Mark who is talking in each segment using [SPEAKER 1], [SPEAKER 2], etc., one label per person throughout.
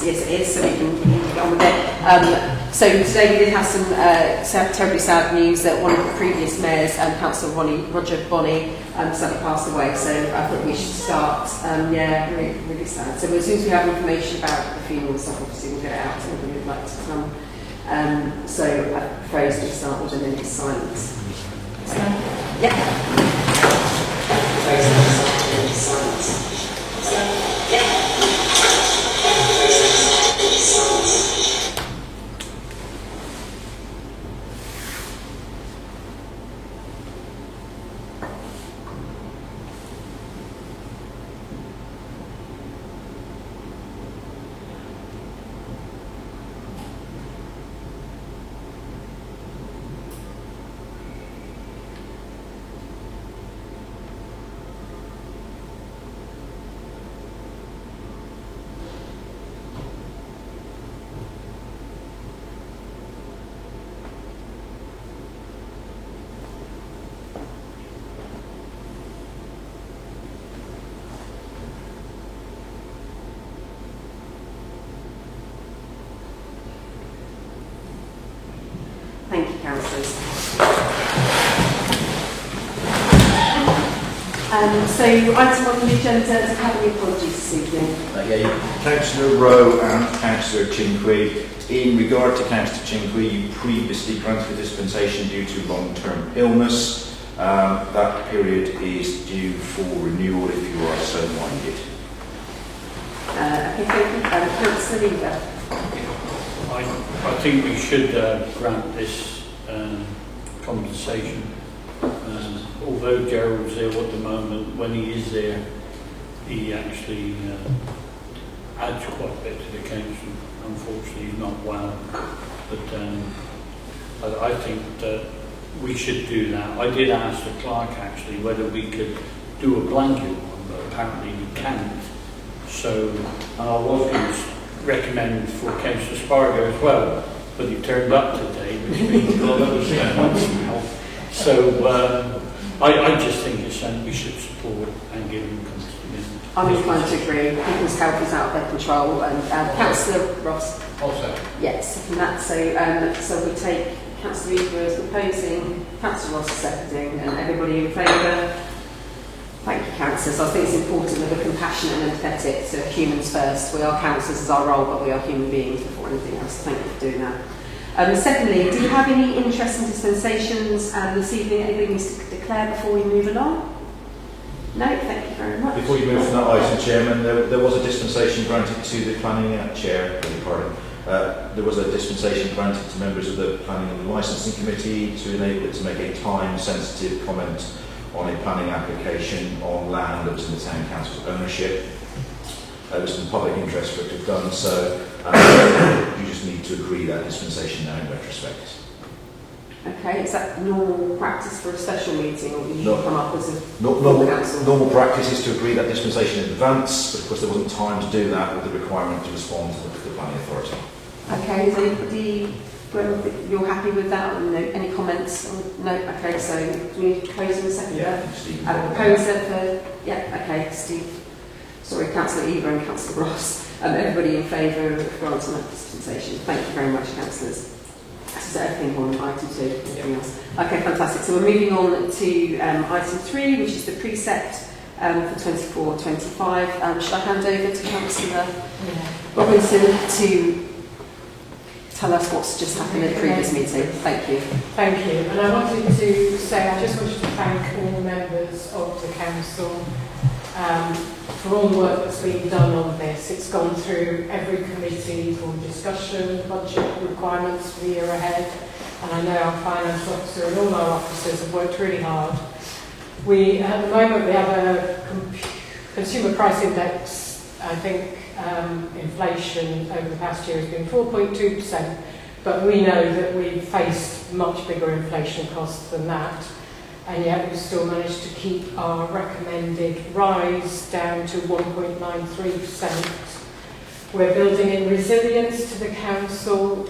[SPEAKER 1] Yes, it is, so we can get on with it. So today we did have some terribly sad news that one of the previous mayors, Councillor Roger Bonney, sadly passed away. So I thought we should start. Really, really sad. So as soon as we have information about the funeral and stuff, obviously we'll get it out to anybody who'd like to come. So I propose we start with a minute's silence. Yeah. Thank you, councillors. So item on the agenda, to have any apologies this evening?
[SPEAKER 2] Councillor Rowe and Councillor Chinquy. In regard to Councillor Chinquy, you previously granted a dispensation due to long-term illness. That period is due for renewal if you are so minded.
[SPEAKER 1] Okay, thank you. Councillor Leader.
[SPEAKER 3] I think we should grant this compensation. Although Gerald's ill at the moment, when he is there, he actually adds quite a bit to the council. Unfortunately, he's not well. But I think that we should do that. I did ask the clerk actually whether we could do a blanket one, but apparently we can't. So I was going to recommend for Councillor Spargo as well, but he turned up today, which means a lot of 6 months now. So I just think it's something we should support and give him consideration.
[SPEAKER 1] I'm inclined to agree. People's health is out of their control. And Councillor Ross.
[SPEAKER 4] Also.
[SPEAKER 1] Yes, and that. So we take Councillor Eber as proposing, Councillor Ross seconding, and everybody in favour. Thank you, councillors. I think it's important that we're compassionate and empathetic to humans first. We are councillors as our role, but we are human beings before anything else. Thank you for doing that. Secondly, do you have any interest in dispensations this evening? Anything needs to declare before we move along? No, thank you very much.
[SPEAKER 2] Before you move from that item, Chairman, there was a dispensation granted to the planning chair. There was a dispensation granted to members of the planning and licensing committee to enable it to make a time-sensitive comment on a planning application on land that was in the town council's ownership. There was some public interest for it to have done so. You just need to agree that dispensation now in retrospect.
[SPEAKER 1] Okay, is that normal practice for a special meeting, or did you come up as a
[SPEAKER 2] normal practice is to agree that dispensation in advance, but of course there wasn't time to do that with the requirement to respond to the planning authority.
[SPEAKER 1] Okay, is anybody, you're happy with that? No, any comments? No, okay, so do we need to propose in a second?
[SPEAKER 2] Yeah, Steve.
[SPEAKER 1] Proposer for, yeah, okay, Steve. Sorry, Councillor Eber and Councillor Ross. Everybody in favour of granting that dispensation. Thank you very much, councillors. Is that everything on item 2? Anything else? Okay, fantastic. So we're moving on to item 3, which is the precept for 24-25. Shall I hand over to Councillor Robinson to tell us what's just happened at the previous meeting? Thank you.
[SPEAKER 5] Thank you. And I wanted to say, I just wanted to thank all the members of the council for all the work that's been done on this. It's gone through every committee for discussion, budget requirements for the year ahead, and I know our finance officer and all our officers have worked really hard. At the moment we have a consumer price index. I think inflation over the past year has been 4.2%, but we know that we've faced much bigger inflation costs than that. And yet we've still managed to keep our recommended rise down to 1.93%. We're building in resilience to the council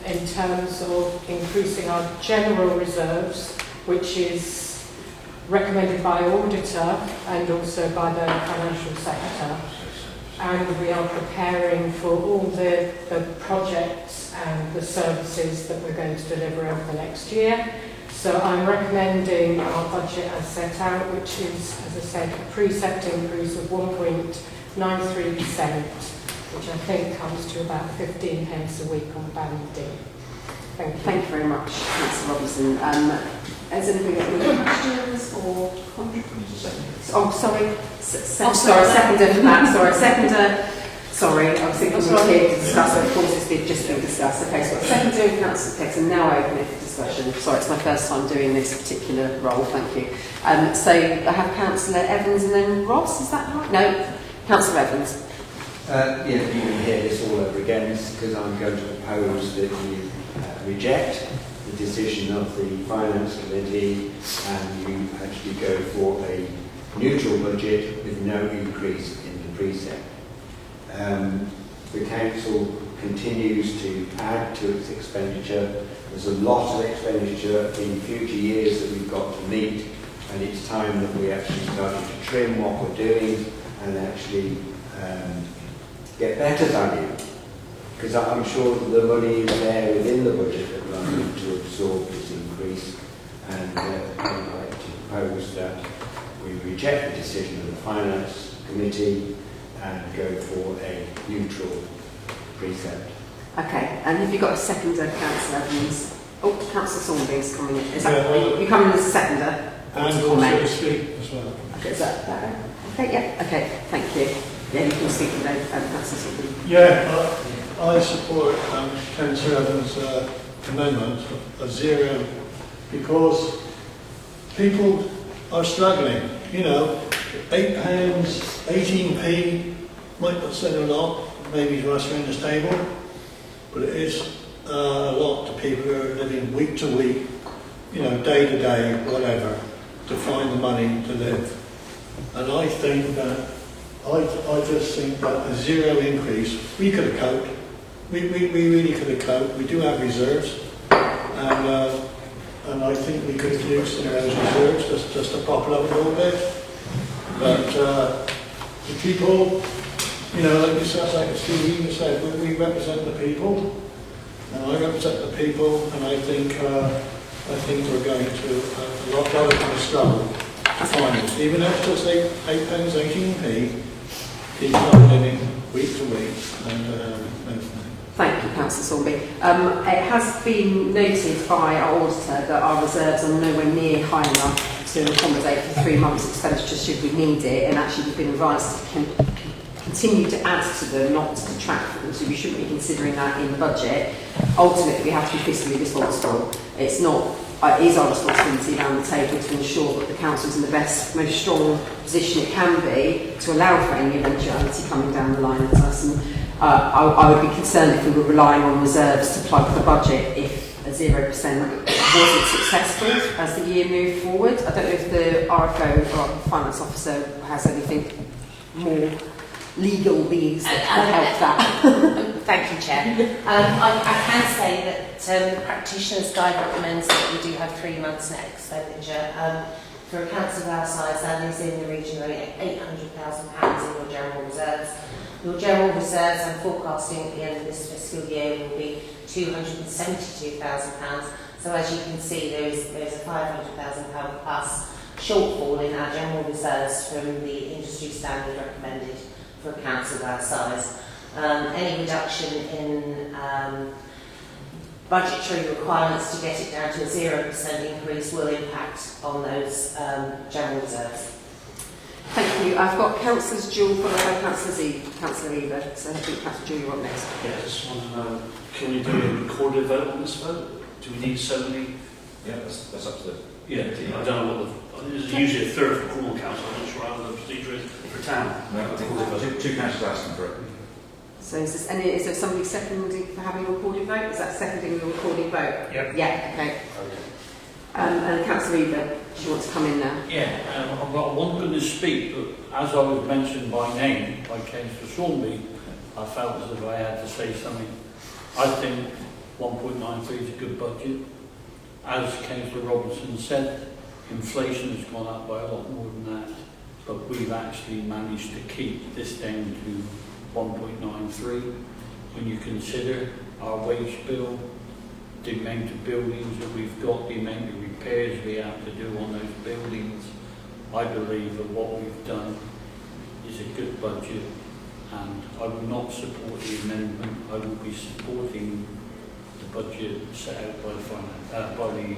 [SPEAKER 5] in terms of increasing our general reserves, which is recommended by auditor and also by the financial sector. and we are preparing for all the projects and the services that we're going to deliver over the next year. So I'm recommending our budget as set out, which is, as I said, a precept increase of 1.93%, which I think comes to about 15 pence a week on band D. Thank you.
[SPEAKER 1] Thank you very much, Councillor Robinson. Has anybody got any questions or contributions? Oh, sorry. Sorry, seconder for that. Sorry, seconder. Sorry, I was thinking we were here to discuss, but of course it's just been discussed. Okay, so seconder and Councillor Tex, and now open it for discussion. Sorry, it's my first time doing this particular role, thank you. So I have Councillor Evans and then Ross, is that right? No, Councillor Evans.
[SPEAKER 4] Yeah, you can hear this all over again because I'm going to propose that you reject the decision of the Finance Committee and you actually go for a neutral budget with no increase in the precept. The Council continues to add to its expenditure. There's a lot of expenditure in future years that we've got to meet, and it's time that we actually started to trim what we're doing and actually get better value. Because I'm sure that the money is there within the budget that we're going to absorb this increase, and I'd like to propose that we reject the decision of the Finance Committee and go for a neutral precept.
[SPEAKER 1] Okay, and have you got a seconder, Councillor Evans? Oh, Councillor Saunders coming in. Is that, you coming in as a seconder?
[SPEAKER 6] And also speak as well.
[SPEAKER 1] Okay, is that better? Okay, yeah, okay, thank you. Yeah, you can speak to Councillor Saunders.
[SPEAKER 6] Yeah, I support Councillor Evans' amendment of zero because people are struggling. You know, £8, 18p might not seem a lot, maybe to us around this table, but it is a lot to people who are living week to week, you know, day to day, whatever, to find the money to live. And I think that, I just think that a zero increase, we could have coped. We really could have coped. We do have reserves, and I think we could have used some of those reserves just to prop it up a little bit. But the people, you know, like yourself, like Steve said, we represent the people, and I represent the people, and I think we're going to a lot of kind of struggle to find it. Even if it's just £8, 18p, people are living week to week, and
[SPEAKER 1] Thank you, Councillor Saunders. It has been noted by our auditor that our reserves are nowhere near high enough to accommodate for 3 months' expenditure should we need it, and actually we've been advised to continue to add to them, not to detract from them, so we shouldn't be considering that in the budget. Ultimately, we have to be fiscally responsible. It is our responsibility around the table to ensure that the council is in the best, most strong position it can be to allow for any eventuality coming down the line at us. And I would be concerned if we were relying on reserves to plug the budget if a 0% wasn't successful as the year moved forward. I don't know if the RFO or Finance Officer has anything more legal leads that can help that.
[SPEAKER 7] Thank you, Chair. I can say that the Practitioners Guide recommends that we do have 3 months net expenditure. For a council of our size, that is in the region of £800,000 in your general reserves. Your general reserves, I'm forecasting at the end of this fiscal year, will be £272,000. So as you can see, there's a £500,000 plus shortfall in our general reserves from the industry standard recommended for a council of our size. Any reduction in budgetary requirements to get it down to a 0% increase will impact on those general reserves.
[SPEAKER 1] Thank you. I've got Councillors Jewell followed by Councillor Eva. So I think Councillor Jewell, you're up next.
[SPEAKER 8] Yeah, I just want to know, can we do a recorded vote on this vote? Do we need so many?
[SPEAKER 2] Yeah, that's up to the...
[SPEAKER 8] Yeah, I don't know what there's usually a third for Cornwall Council. I'm not sure how the procedure is for town.
[SPEAKER 2] No, I think two councillors asking for it.
[SPEAKER 1] So is there somebody seconding for having a recorded vote? Is that seconding the recorded vote?
[SPEAKER 8] Yep.
[SPEAKER 1] Yeah, okay. And Councillor Eva, she wants to come in now.
[SPEAKER 3] Yeah, I'm going to speak, but as I was mentioned by name by Councillor Saunders, I felt as if I had to say something. I think 1.93 is a good budget. As Councillor Robinson said, inflation has gone up by a lot more than that, but we've actually managed to keep this down to 1.93. When you consider our wage bill, the amount of buildings that we've got, the amount of repairs we have to do on those buildings, I believe that what we've done is a good budget, and I will not support the amendment. I will be supporting the budget set out by the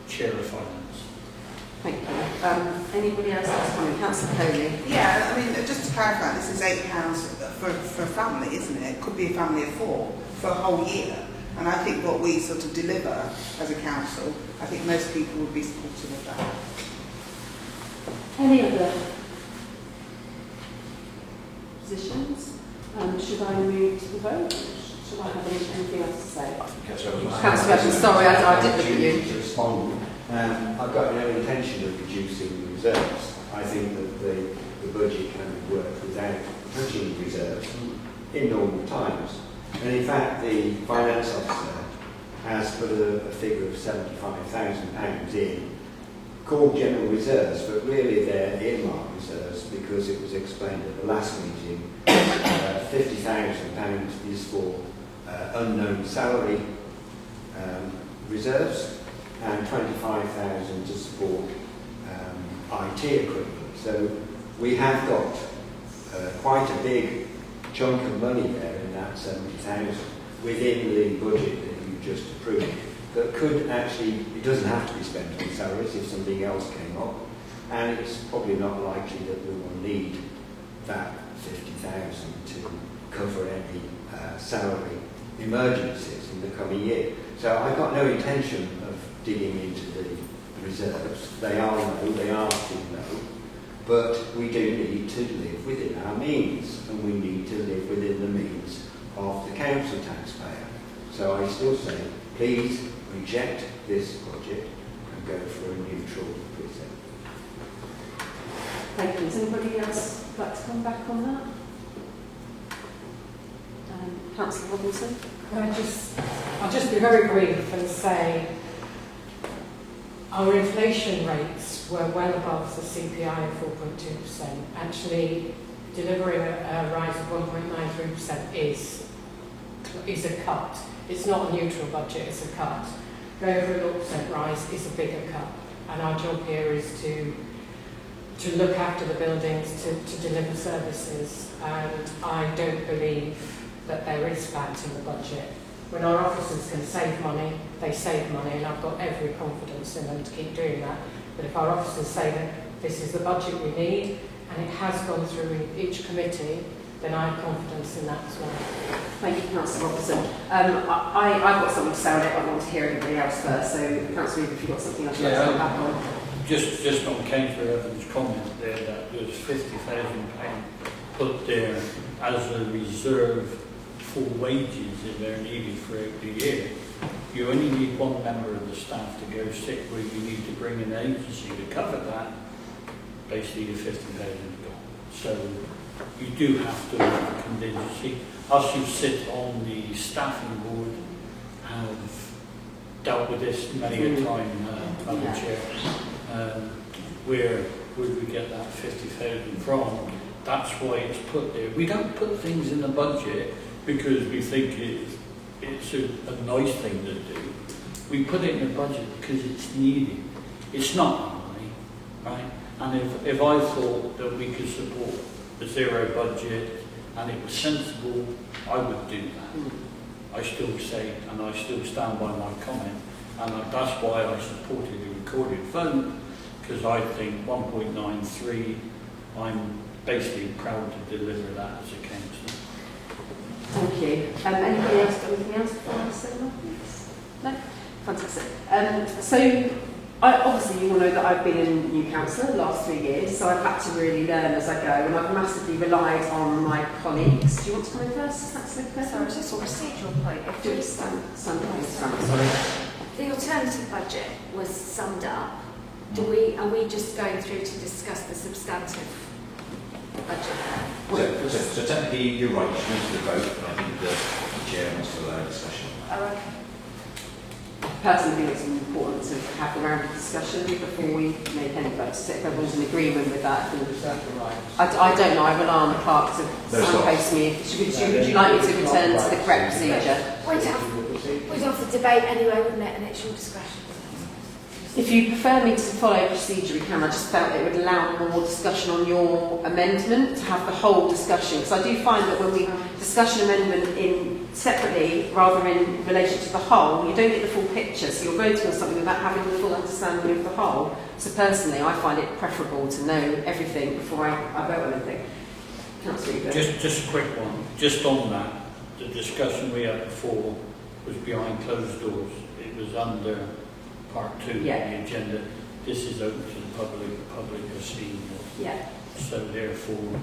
[SPEAKER 3] Chair of Finance.
[SPEAKER 1] Thank you. Anybody else has a comment? Councillor Coley.
[SPEAKER 9] Yeah, I mean, just to clarify, this is £8 for a family, isn't it? It could be a family of 4 for a whole year. And I think what we sort of deliver as a council, I think most people would be supportive of that.
[SPEAKER 1] Any other positions? Should I move to the vote? Should I have anything else to say? Councillor Evans, sorry, I did look at you.
[SPEAKER 4] To respond, I've got no intention of reducing reserves. I think that the budget can work without touching reserves in normal times. And in fact, the finance officer has put a figure of £75,000 in, called general reserves, but really they're earmarked reserves because it was explained at the last meeting. £50,000 is for unknown salary reserves, and £25,000 to support IT equipment. So we have got quite a big chunk of money there in that 70,000 within the budget that you just approved that could actually, it doesn't have to be spent on salaries if something else came up, and it's probably not likely that we will need that 50,000 to cover any salary emergencies in the coming year. So I've got no intention of digging into the reserves. They are low, they are too low. But we do need to live within our means, and we need to live within the means of the council taxpayer. So I still say, please reject this budget and go for a neutral reserve.
[SPEAKER 1] Thank you. Does anybody else like to come back on that? Councillor Robinson?
[SPEAKER 5] I'll just be very brief and say our inflation rates were well above the CPI of 4.2%. Actually, delivering a rise of 1.93% is a cut. It's not a neutral budget, it's a cut. Going over a 0% rise is a bigger cut. And our job here is to look after the buildings, to deliver services. And I don't believe that there is fat in the budget. When our officers can save money, they save money, and I've got every confidence in them to keep doing that. But if our officers say that this is the budget we need, and it has gone through each committee, then I have confidence in that as well.
[SPEAKER 1] Thank you, Councillor Robertson. I've got something to say on it, but I want to hear everybody else first. So, Councillor Reeve, if you've got something else to come back on.
[SPEAKER 3] Just on Councillor Evans' comment there, that there's £50,000 put there as a reserve for wages if they're needed throughout the year. You only need one member of the staff to go sick, where you need to bring an agency to cover that. Basically, the £50,000 gone. So you do have to have a contingency. Us who sit on the staffing board have dealt with this many a time, Madam Chair. Where would we get that 50,000 from? That's why it's put there. We don't put things in the budget because we think it's a nice thing to do. We put it in the budget because it's needed. It's not money, right? And if I thought that we could support a zero budget and it was sensible, I would do that. I still say, and I still stand by my comment, and that's why I supported the recorded vote, because I think 1.93, I'm basically proud to deliver that as a council.
[SPEAKER 1] Thank you. Anybody else got anything else before I say that? No? Fantastic. So, obviously you all know that I've been a new councillor the last 3 years, so I've had to really learn as I go, and I've massively relied on my colleagues. Do you want to come in first? That's okay.
[SPEAKER 10] Sorry, just a procedural point.
[SPEAKER 1] Do you stand sorry.
[SPEAKER 10] The alternative budget was summed up. Are we just going through to discuss the substantive budget?
[SPEAKER 2] So technically, you're right, you should move to the vote, but I think the chair wants to allow discussion.
[SPEAKER 10] Oh, okay.
[SPEAKER 1] personally think it's important to have the round of discussion before we make any votes. So if everyone's in agreement with that, I don't know. I rely on the clerk to signpost me. Would you like me to return to the correct procedure?
[SPEAKER 10] We'd have the debate anyway, wouldn't it? And it's your discretion.
[SPEAKER 1] If you prefer me to follow procedure, we can. I just felt it would allow more discussion on your amendment, to have the whole discussion. Because I do find that when we discuss an amendment in separately, rather in relation to the whole, you don't get the full picture. So you're voting on something without having the full understanding of the whole. So personally, I find it preferable to know everything before I vote on anything. Councillor Egan.
[SPEAKER 3] Just a quick one. Just on that, the discussion we had before was behind closed doors. It was under part 2 of the agenda. This is open to the public. The public has seen it.
[SPEAKER 1] Yeah.
[SPEAKER 3] So therefore,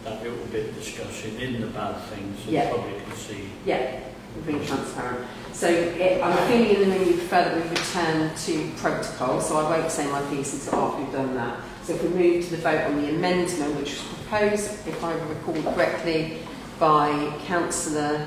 [SPEAKER 3] that little bit of discussion in the bad things, so the public can see.
[SPEAKER 1] Yeah, we're being transparent. So I'm feeling in the room you prefer that we return to protocol, so I won't say my piece until after we've done that. So if we move to the vote on the amendment, which was proposed, if I recall correctly, by Councillor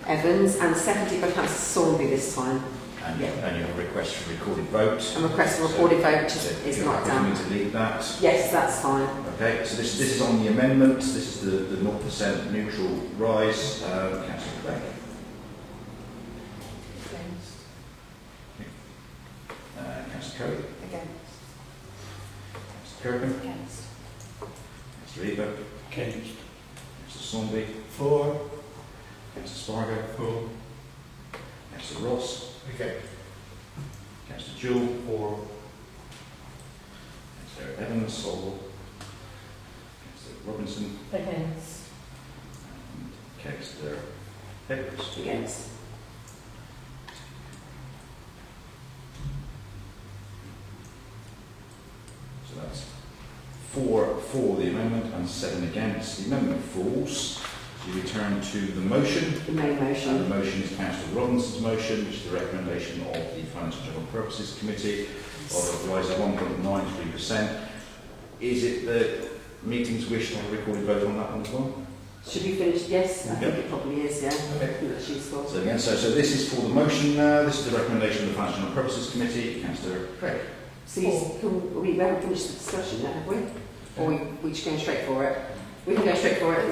[SPEAKER 1] Evans and seconded by Councillor Saundby this time.
[SPEAKER 2] And you have a request for recorded vote.
[SPEAKER 1] And request for recorded vote, which is not
[SPEAKER 2] down.
[SPEAKER 1] down.
[SPEAKER 2] To leave that.
[SPEAKER 1] Yes, that's fine.
[SPEAKER 2] Okay, so this is on the amendment. This is the 0% neutral rise. Councillor Clegg. Councillor Cody.
[SPEAKER 10] Against.
[SPEAKER 2] Councillor Kirkham.
[SPEAKER 10] Against.
[SPEAKER 2] Councillor Eva.
[SPEAKER 3] Against.
[SPEAKER 2] Councillor Saundby.
[SPEAKER 6] For.
[SPEAKER 2] Councillor Spargo. For. Councillor Ross.
[SPEAKER 6] Okay.
[SPEAKER 2] Councillor Jewell. For. Councillor Evans. For. Councillor Robinson.
[SPEAKER 5] Against.
[SPEAKER 2] And Councillor Edwards.
[SPEAKER 1] Against.
[SPEAKER 2] So that's 4 for the amendment and 7 against. The amendment falls. So you return to the motion.
[SPEAKER 1] The main motion.
[SPEAKER 2] And the motion is Councillor Robinson's motion, which is the recommendation of the Financial General Purposes Committee of a rise of 1.93%. Is it the meeting's wish to have a recorded vote on that one as well?
[SPEAKER 1] Should we finish? Yes, I think it probably is, yeah.
[SPEAKER 2] Okay.
[SPEAKER 1] I think that's useful.
[SPEAKER 2] So again, so this is for the motion now. This is the recommendation of the Financial General Purposes Committee. Councillor Craig.
[SPEAKER 1] So we haven't finished the discussion yet, have we? Or we just going straight for it? We can go straight for it.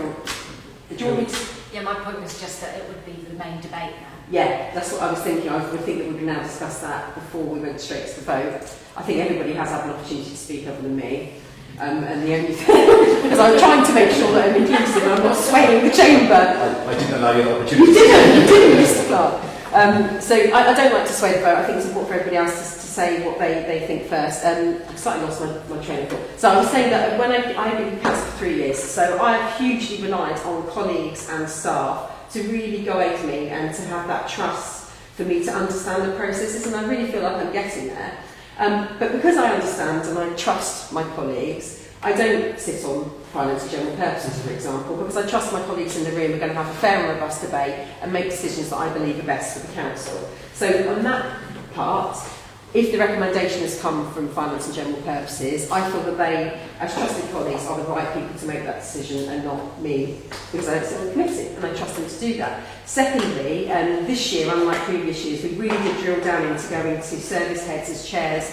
[SPEAKER 1] Do you want me to?
[SPEAKER 10] Yeah, my point was just that it would be the main debate now.
[SPEAKER 1] Yeah, that's what I was thinking. I would think that we can now discuss that before we went straight to the vote. I think everybody has had an opportunity to speak other than me. And the only thing, because I'm trying to make sure that I'm inclusive and I'm not swaying the chamber.
[SPEAKER 2] I didn't allow you an opportunity.
[SPEAKER 1] You didn't, Mr. Clark. So I don't like to sway the vote. I think it's important for everybody else to say what they think first. I've slightly lost my train of thought. So I was saying that when I've been in council for 3 years, so I've hugely relied on colleagues and staff to really guide me and to have that trust for me to understand the processes, and I really feel like I'm getting there. But because I understand and I trust my colleagues, I don't sit on finance and general purposes, for example, because I trust my colleagues in the room are going to have a fair and robust debate and make decisions that I believe are best for the council. So on that part, if the recommendation has come from finance and general purposes, I feel that they, as trusted colleagues, are the right people to make that decision and not me, because I don't sit on the committee and I trust them to do that. Secondly, this year, unlike previous years, we really did drill down into going to service heads as chairs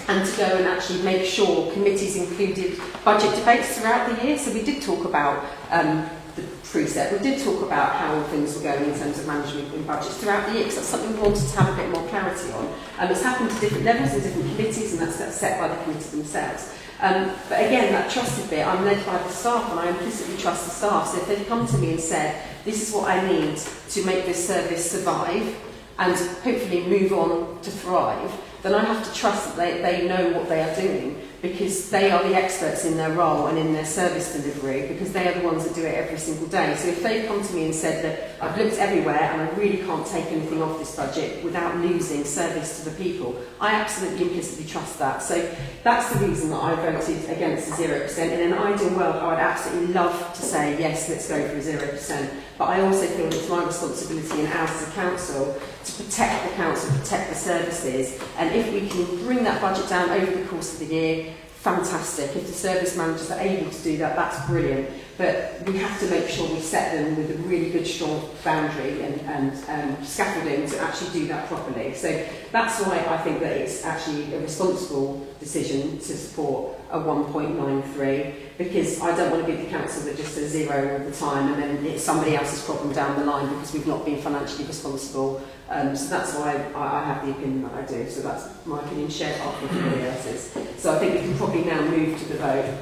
[SPEAKER 1] and to go and actually make sure committees included budget debates throughout the year. So we did talk about the precept, we did talk about how things were going in terms of management and budgets throughout the year, because that's something we wanted to have a bit more clarity on. It's happened to different levels in different committees, and that's set by the committee themselves. But again, that trusted bit, I'm led by the staff and I implicitly trust the staff. So if they've come to me and said, this is what I need to make this service survive and hopefully move on to thrive, then I have to trust that they know what they are doing, because they are the experts in their role and in their service delivery, because they are the ones that do it every single day. So if they've come to me and said that I've looked everywhere and I really can't take anything off this budget without losing service to the people, I absolutely implicitly trust that. So that's the reason that I voted against the 0%. In an ideal world, I would absolutely love to say, yes, let's go for 0%. But I also feel it's my responsibility and ours as a council to protect the council, protect the services. And if we can bring that budget down over the course of the year, fantastic. If the service managers are able to do that, that's brilliant. But we have to make sure we set them with a really good, strong boundary and scaffolding to actually do that properly. So that's why I think that it's actually a responsible decision to support a 1.93, because I don't want to be the council that just says 0 all the time and then it's somebody else's problem down the line because we've not been financially responsible. So that's why I have the opinion that I do. So that's my opinion, shared up with everybody else's. So I think we can probably now move to the vote.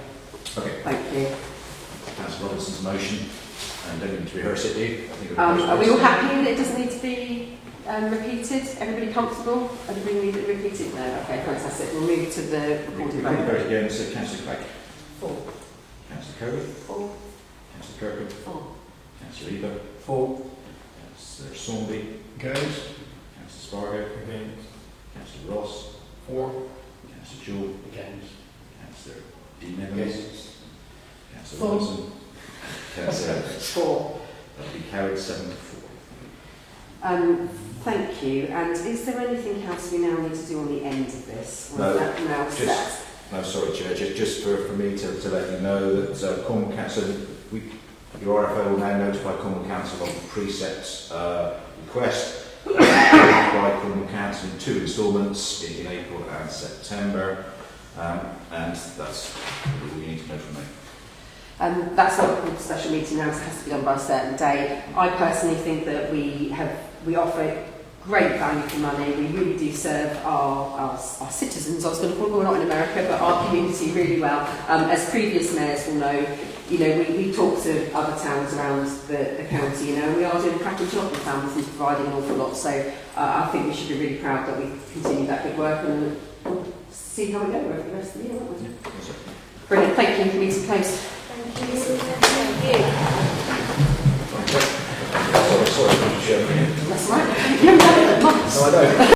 [SPEAKER 2] Okay.
[SPEAKER 1] Thank you.
[SPEAKER 2] Councillor Robinson's motion, and don't need to rehearse it, do you? I think
[SPEAKER 1] Are we all happy that it doesn't need to be repeated? Everybody comfortable? Everybody need it repeated? No? Okay, fantastic. We'll move to the recorded vote.
[SPEAKER 2] vote again, so Councillor Clegg.
[SPEAKER 1] 4.
[SPEAKER 2] Councillor Kirby.
[SPEAKER 1] 4.
[SPEAKER 2] Councillor Kirkwood.
[SPEAKER 1] 4.
[SPEAKER 2] Councillor Eva.
[SPEAKER 6] 4.
[SPEAKER 2] Councillor Sawnby.
[SPEAKER 6] Against?
[SPEAKER 2] Councillor Spargo.
[SPEAKER 6] Against.
[SPEAKER 2] Councillor Ross.
[SPEAKER 6] 4.
[SPEAKER 2] Councillor Jewell.
[SPEAKER 3] Against.
[SPEAKER 2] Councillor Dean Evans. Councillor
[SPEAKER 1] 4.
[SPEAKER 2] Robinson. Councillor
[SPEAKER 1] 4.
[SPEAKER 2] That'll be carried 7 to 4.
[SPEAKER 1] Thank you. And is there anything else we now need to do on the end of this? Or
[SPEAKER 2] No,
[SPEAKER 1] is that now
[SPEAKER 2] just-
[SPEAKER 1] set?
[SPEAKER 2] No, sorry, Chair, just for me to let you know that Cornwall Council, your RFO will now notify Cornwall Council of the precept request by Cornwall Council in 2 instalments in April and September, and that's all you need to know from me.
[SPEAKER 1] That's not called a special meeting now, it has to be done by a certain day. I personally think that we offer great value for money. We really do serve our citizens, I was going to call them, we're not in America, but our community really well. As previous mayors will know, we talk to other towns around the county, and we are doing a cracking job in Falmouth and providing an awful lot. So I think we should be really proud that we continue that good work and we'll see how we go over the rest of the year, won't we? Brilliant, thank you. Meeting closed.
[SPEAKER 10] Thank you.
[SPEAKER 2] Sorry, Chairman.
[SPEAKER 1] That's right. You haven't done it in months.
[SPEAKER 2] No, I don't.